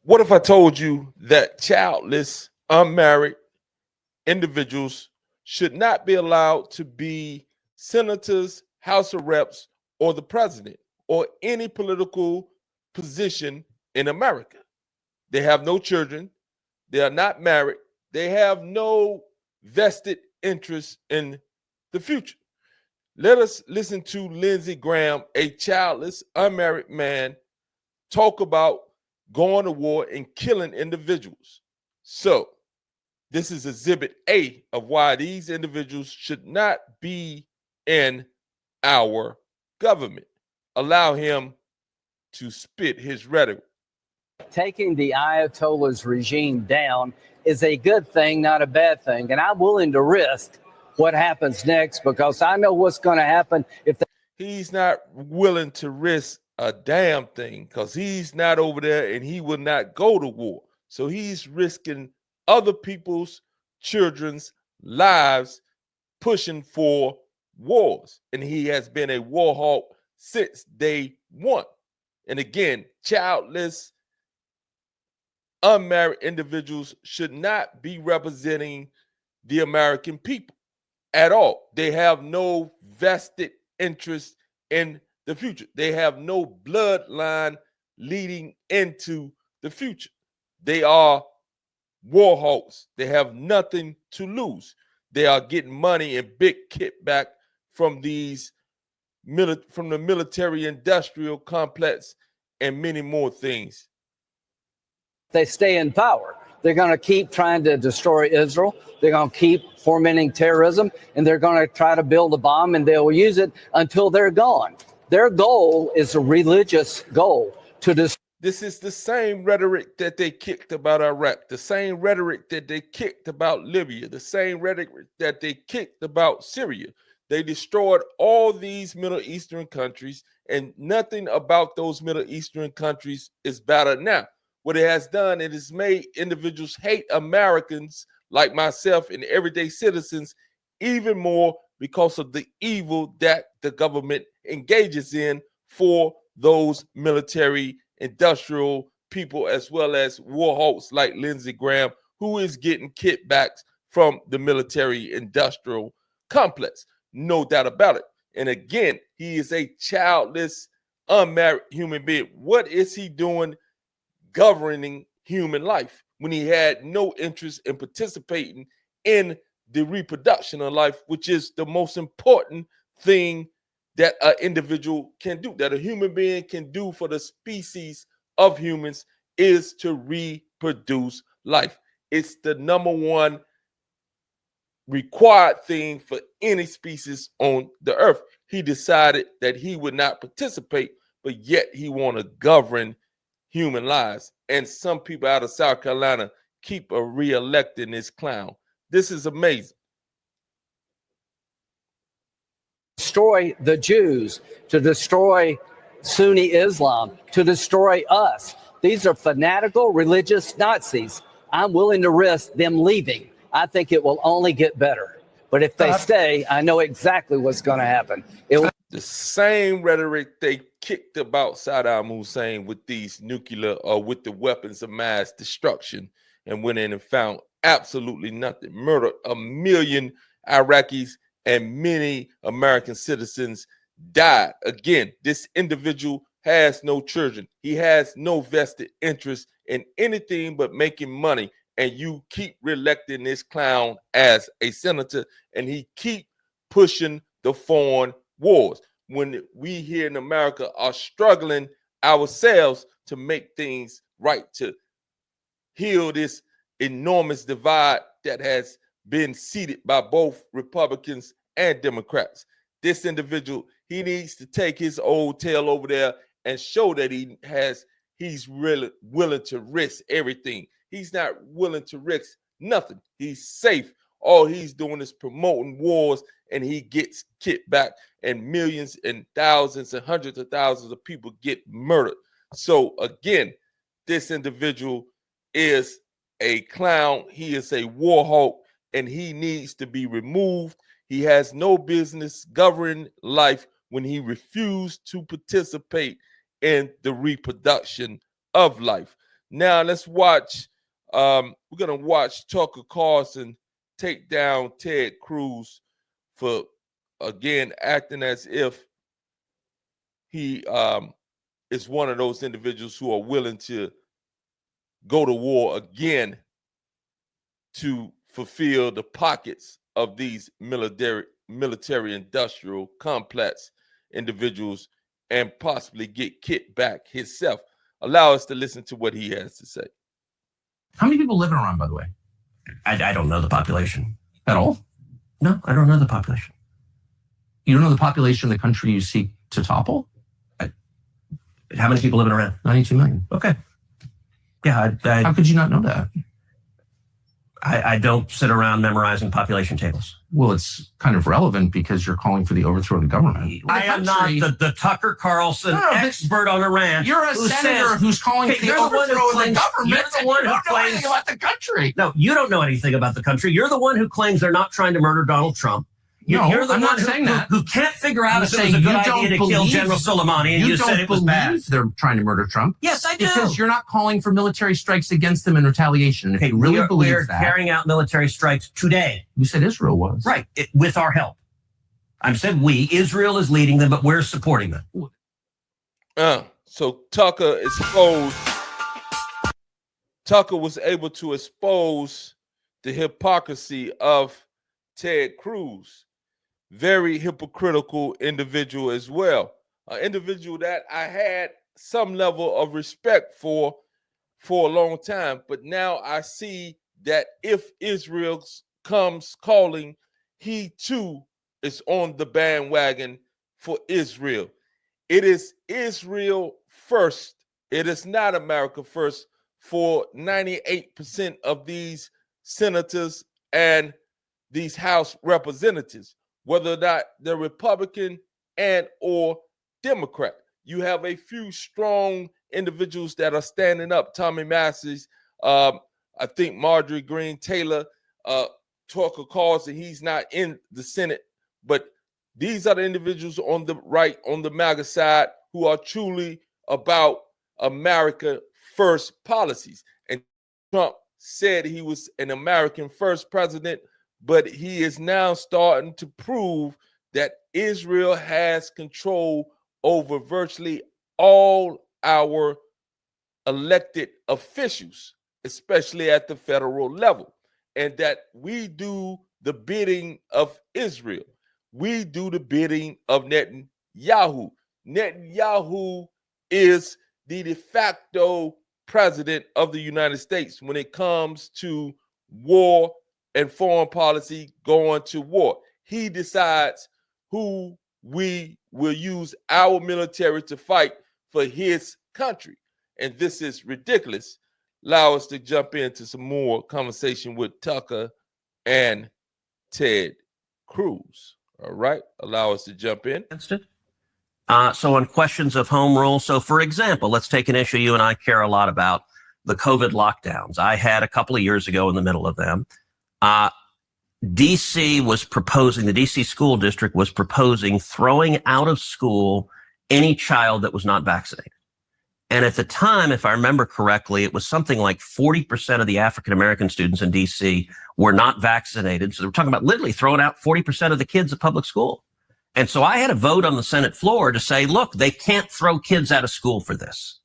What if I told you that childless, unmarried individuals should not be allowed to be senators, House of Reps, or the president, or any political position in America? They have no children. They are not married. They have no vested interest in the future. Let us listen to Lindsey Graham, a childless, unmarried man, talk about going to war and killing individuals. So, this is exhibit A of why these individuals should not be in our government. Allow him to spit his rhetoric. Taking the Ayatollah's regime down is a good thing, not a bad thing. And I'm willing to risk what happens next because I know what's going to happen if he's not willing to risk a damn thing because he's not over there and he will not go to war. So he's risking other people's children's lives pushing for wars. And he has been a war hawk since day one. And again, childless, unmarried individuals should not be representing the American people at all. They have no vested interest in the future. They have no bloodline leading into the future. They are war hawks. They have nothing to lose. They are getting money and big kickback from these from the military industrial complex and many more things. They stay in power. They're going to keep trying to destroy Israel. They're going to keep fomenting terrorism, and they're going to try to build a bomb, and they'll use it until they're gone. Their goal is a religious goal to destroy. This is the same rhetoric that they kicked about Iraq, the same rhetoric that they kicked about Libya, the same rhetoric that they kicked about Syria. They destroyed all these Middle Eastern countries, and nothing about those Middle Eastern countries is better now. What it has done, it has made individuals hate Americans like myself and everyday citizens even more because of the evil that the government engages in for those military industrial people, as well as war hawks like Lindsey Graham, who is getting kickbacks from the military industrial complex. No doubt about it. And again, he is a childless, unmarried human being. What is he doing governing human life when he had no interest in participating in the reproduction of life, which is the most important thing that an individual can do, that a human being can do for the species of humans, is to reproduce life. It's the number one required thing for any species on the earth. He decided that he would not participate, but yet he want to govern human lives. And some people out of South Carolina keep re-electing this clown. This is amazing. Destroy the Jews, to destroy Sunni Islam, to destroy us. These are fanatical religious Nazis. I'm willing to risk them leaving. I think it will only get better. But if they stay, I know exactly what's going to happen. The same rhetoric they kicked about Saddam Hussein with these nuclear or with the weapons of mass destruction, and went in and found absolutely nothing. Murdered 1 million Iraqis and many American citizens died. Again, this individual has no children. He has no vested interest in anything but making money. And you keep reelecting this clown as a senator, and he keep pushing the foreign wars when we here in America are struggling ourselves to make things right, to heal this enormous divide that has been seated by both Republicans and Democrats. This individual, he needs to take his old tail over there and show that he's really willing to risk everything. He's not willing to risk nothing. He's safe. All he's doing is promoting wars, and he gets kickback, and millions and thousands and hundreds of thousands of people get murdered. So again, this individual is a clown. He is a war hawk, and he needs to be removed. He has no business governing life when he refused to participate in the reproduction of life. Now let's watch. We're gonna watch Tucker Carlson take down TED CRUZ for again acting as if he is one of those individuals who are willing to go to war again to fulfill the pockets of these military industrial complex individuals and possibly get kicked back himself. Allow us to listen to what he has to say. How many people live in Iran, by the way? I don't know the population. At all? No, I don't know the population. You don't know the population of the country you seek to topple? How many people live in Iran? 92 million. Okay. Yeah, How could you not know that? I don't sit around memorizing population tables. Well, it's kind of relevant because you're calling for the overthrow of the government. I am not the Tucker Carlson expert on Iran. You're a senator who's calling for the overthrow of the government. You're the one who claims anything about the country. No, you don't know anything about the country. You're the one who claims they're not trying to murder Donald Trump. You're the one who can't figure out if it was a good idea to kill General Soleimani, and you said it was bad. They're trying to murder Trump. Yes, I do. Because you're not calling for military strikes against them in retaliation. If you really believe we're that, carrying out military strikes today. You said Israel was. Right, with our help. I said we. Israel is leading them, but we're supporting them. So Tucker was able to expose the hypocrisy of TED CRUZ. Very hypocritical individual as well. An individual that I had some level of respect for a long time. But now I see that if Israel comes calling, he too is on the bandwagon for Israel. It is Israel first. It is not America first for 98% of these senators and these House representatives, whether or not they're Republican and or Democrat. You have a few strong individuals that are standing up. Tommy Massey, I think Marjorie Greene Taylor, Tucker Carlson, he's not in the Senate, but these are the individuals on the right, on the MAGA side, who are truly about America first policies. And Trump said he was an American first president, but he is now starting to prove that Israel has control over virtually all our elected officials, especially at the federal level, and that we do the bidding of Israel. We do the bidding of Netanyahu. Netanyahu is the de facto president of the United States when it comes to war and foreign policy, going to war. He decides who we will use our military to fight for his country. And this is ridiculous. Allow us to jump into some more conversation with Tucker and TED CRUZ. All right. Allow us to jump in. So on questions of home rule, so for example, let's take an issue you and I care a lot about, the COVID lockdowns. I had a couple of years ago in the middle of them. DC was proposing, the DC school district was proposing throwing out of school any child that was not vaccinated. And at the time, if I remember correctly, it was something like 40% of the African-American students in DC were not vaccinated. So they were talking about literally throwing out 40% of the kids at public school. And so I had a vote on the Senate floor to say, look, they can't throw kids out of school for this.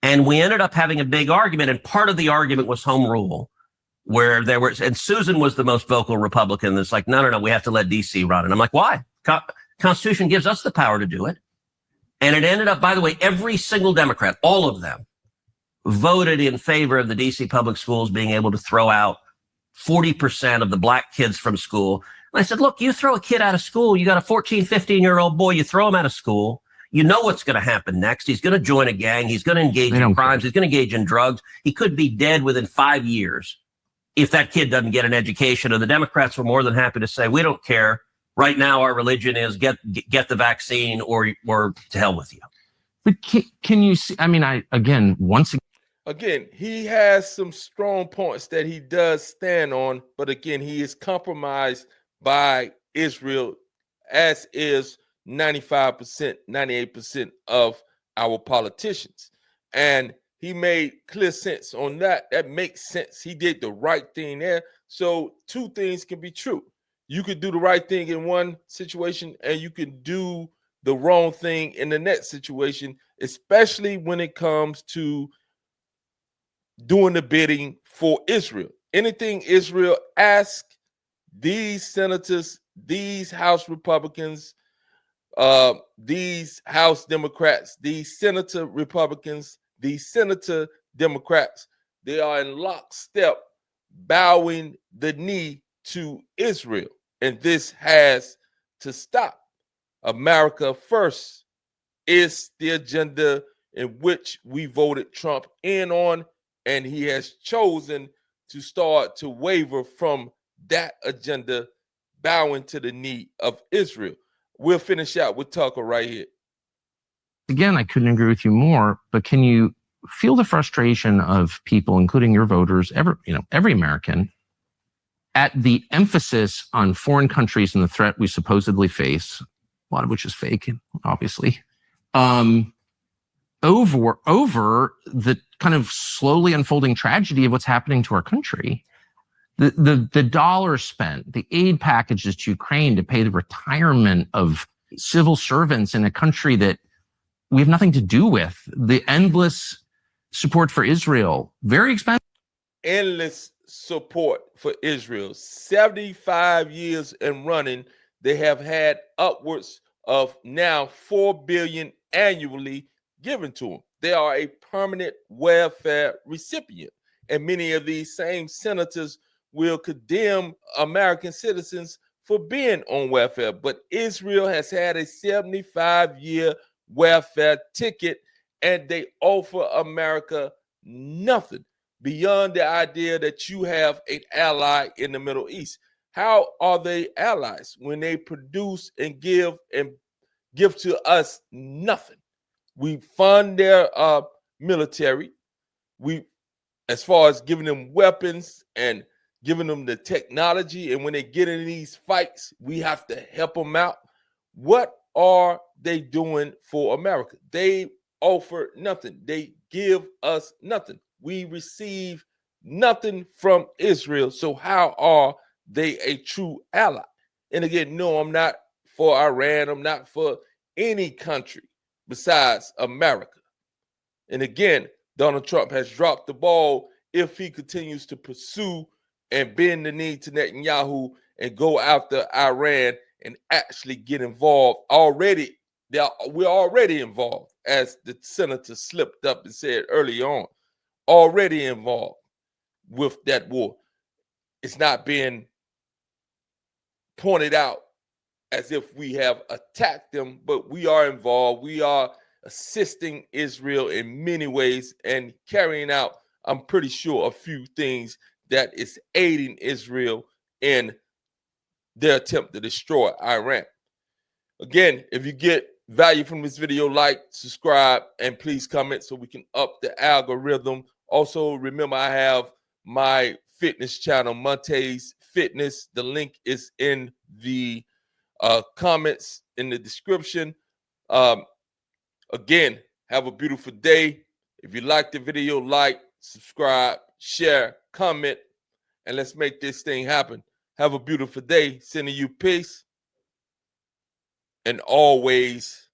And we ended up having a big argument. And part of the argument was home rule, where there was, and Susan was the most vocal Republican that's like, no, we have to let DC run. And I'm like, why? Constitution gives us the power to do it. And it ended up, by the way, every single Democrat, all of them, voted in favor of the DC public schools being able to throw out 40% of the black kids from school. And I said, look, you throw a kid out of school, you got a 14, 15-year-old boy, you throw him out of school, you know what's going to happen next. He's going to join a gang. He's going to engage in crimes. He's going to engage in drugs. He could be dead within 5 years if that kid doesn't get an education. And the Democrats were more than happy to say, we don't care. Right now, our religion is get the vaccine or to hell with you. But can you see? I mean, Again, he has some strong points that he does stand on, but again, he is compromised by Israel, as is 95%, 98% of our politicians. And He made clear sense on that. That makes sense. He did the right thing there. So two things can be true. You could do the right thing in one situation, and you can do the wrong thing in the next situation, especially when it comes to doing the bidding for Israel. Anything Israel asks, these senators, these House Republicans, these House Democrats, these Senator Republicans, these Senator Democrats, they are in lockstep bowing the knee to Israel. And this has to stop. America first is the agenda in which we voted Trump in on, and he has chosen to start to waver from that agenda, bowing to the knee of Israel. We'll finish out with Tucker right here. Again, I couldn't agree with you more, but can you feel the frustration of people, including your voters, every American, at the emphasis on foreign countries and the threat we supposedly face, a lot of which is fake, obviously, over the kind of slowly unfolding tragedy of what's happening to our country? The dollars spent, the aid packages to Ukraine to pay the retirement of civil servants in a country that we have nothing to do with, the endless support for Israel, very expensive. Endless support for Israel. 75 years and running, they have had upwards of now $4 billion annually given to them. They are a permanent welfare recipient. And many of these same senators will condemn American citizens for being on welfare. But Israel has had a 75-year welfare ticket, and they offer America nothing beyond the idea that you have an ally in the Middle East. How are they allies when they produce and give to us nothing? We fund their military. We, as far as giving them weapons and giving them the technology, and when they get in these fights, we have to help them out. What are they doing for America? They offer nothing. They give us nothing. We receive nothing from Israel. So how are they a true ally? And again, no, I'm not for Iran. I'm not for any country besides America. And again, Donald Trump has dropped the ball if he continues to pursue and bend the knee to Netanyahu and go after Iran and actually get involved. We're already involved, as the senator slipped up and said early on, already involved with that war. It's not being pointed out as if we have attacked them, but we are involved. We are assisting Israel in many ways and carrying out, I'm pretty sure, a few things that is aiding Israel in their attempt to destroy Iran. Again, if you get value from this video, like, subscribe, and please comment so we can up the algorithm. Also, remember, I have my fitness channel, Monte's Fitness. The link is in the comments in the description. Again, have a beautiful day. If you like the video, like, subscribe, share, comment, and let's make this thing happen. Have a beautiful day. Sending you peace and always